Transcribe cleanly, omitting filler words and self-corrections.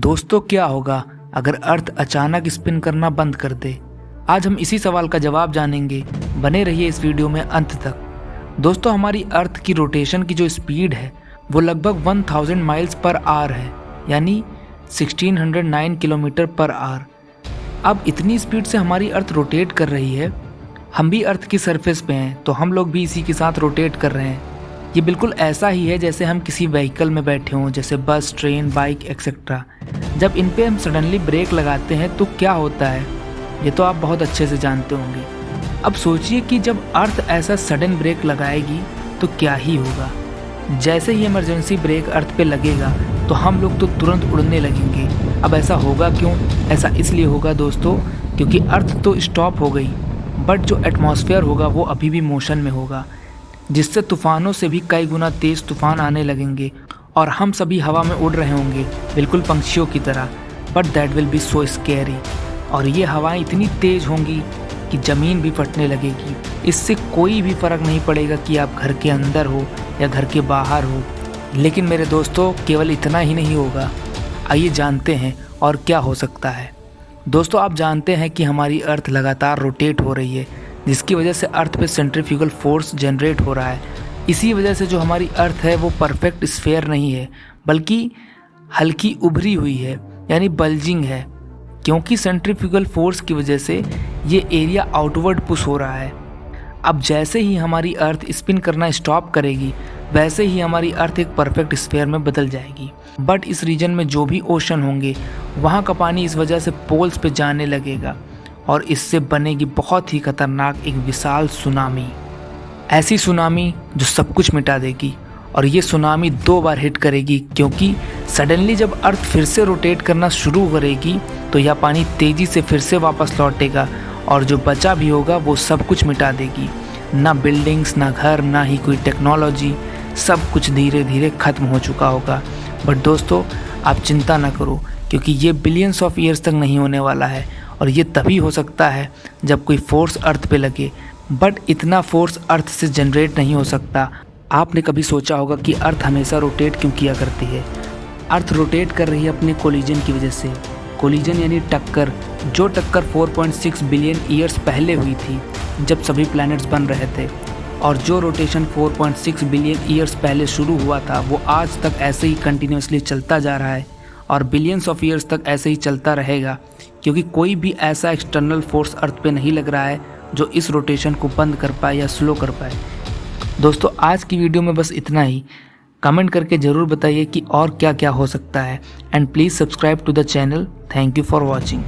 दोस्तों, क्या होगा अगर अर्थ अचानक स्पिन करना बंद कर दे? आज हम इसी सवाल का जवाब जानेंगे। बने रहिए इस वीडियो में अंत तक। दोस्तों, हमारी अर्थ की रोटेशन की जो स्पीड है वो लगभग 1000 माइल्स पर आवर है, यानी 1609 किलोमीटर पर आवर। अब इतनी स्पीड से हमारी अर्थ रोटेट कर रही है। हम भी अर्थ की सरफेस पे हैं, तो हम लोग भी इसी के साथ रोटेट कर रहे हैं। ये बिल्कुल ऐसा ही है जैसे हम किसी व्हीकल में बैठे हों, जैसे बस, ट्रेन, बाइक एक्सेट्रा। जब इन पे हम सडनली ब्रेक लगाते हैं तो क्या होता है, ये तो आप बहुत अच्छे से जानते होंगे। अब सोचिए कि जब अर्थ ऐसा सडन ब्रेक लगाएगी तो क्या ही होगा। जैसे ही इमरजेंसी ब्रेक अर्थ पे लगेगा तो हम लोग तो तुरंत उड़ने लगेंगे। अब ऐसा होगा क्यों? ऐसा इसलिए होगा दोस्तों, क्योंकि अर्थ तो स्टॉप हो गई, बट जो एटमॉस्फेयर होगा वो अभी भी मोशन में होगा, जिससे तूफानों से भी कई गुना तेज़ तूफान आने लगेंगे और हम सभी हवा में उड़ रहे होंगे, बिल्कुल पंछियों की तरह। But that will be so scary. और ये हवाएं इतनी तेज़ होंगी कि ज़मीन भी फटने लगेगी। इससे कोई भी फ़र्क नहीं पड़ेगा कि आप घर के अंदर हो या घर के बाहर हो। लेकिन मेरे दोस्तों, केवल इतना ही नहीं होगा। आइए जानते हैं और क्या हो सकता है। दोस्तों, आप जानते हैं कि हमारी अर्थ लगातार रोटेट हो रही है, जिसकी वजह से अर्थ पे सेंट्रीफ्यूगल फोर्स जनरेट हो रहा है। इसी वजह से जो हमारी अर्थ है वो परफेक्ट स्फेयर नहीं है, बल्कि हल्की उभरी हुई है, यानी बल्जिंग है। क्योंकि सेंट्रीफ्यूगल फोर्स की वजह से ये एरिया आउटवर्ड पुश हो रहा है। अब जैसे ही हमारी अर्थ स्पिन करना स्टॉप करेगी, वैसे ही हमारी अर्थ एक परफेक्ट स्फेयर में बदल जाएगी। बट इस रीजन में जो भी ओशन होंगे, वहाँ का पानी इस वजह से पोल्स पे जाने लगेगा और इससे बनेगी बहुत ही खतरनाक एक विशाल सुनामी। ऐसी सुनामी जो सब कुछ मिटा देगी। और ये सुनामी 2 बार हिट करेगी, क्योंकि सडनली जब अर्थ फिर से रोटेट करना शुरू करेगी तो यह पानी तेज़ी से फिर से वापस लौटेगा और जो बचा भी होगा वो सब कुछ मिटा देगी। ना बिल्डिंग्स, ना घर, ना ही कोई टेक्नोलॉजी, सब कुछ धीरे धीरे ख़त्म हो चुका होगा। बट दोस्तों, आप चिंता ना करो, क्योंकि ये बिलियंस ऑफ ईयर्स तक नहीं होने वाला है। और ये तभी हो सकता है जब कोई फोर्स अर्थ पे लगे, बट इतना फोर्स अर्थ से जनरेट नहीं हो सकता। आपने कभी सोचा होगा कि अर्थ हमेशा रोटेट क्यों किया करती है? अर्थ रोटेट कर रही है अपने कोलिजन की वजह से। कोलिजन यानी टक्कर, जो टक्कर 4.6 बिलियन ईयर्स पहले हुई थी, जब सभी प्लैनेट्स बन रहे थे। और जो रोटेशन 4.6 बिलियन ईयर्स पहले शुरू हुआ था, वो आज तक ऐसे ही कंटिन्यूसली चलता जा रहा है और बिलियंस ऑफ ईयर्स तक ऐसे ही चलता रहेगा, क्योंकि कोई भी ऐसा एक्सटर्नल फोर्स अर्थ पे नहीं लग रहा है जो इस रोटेशन को बंद कर पाए या स्लो कर पाए। दोस्तों, आज की वीडियो में बस इतना ही। कमेंट करके ज़रूर बताइए कि और क्या क्या हो सकता है। And please subscribe to the channel. Thank you for watching.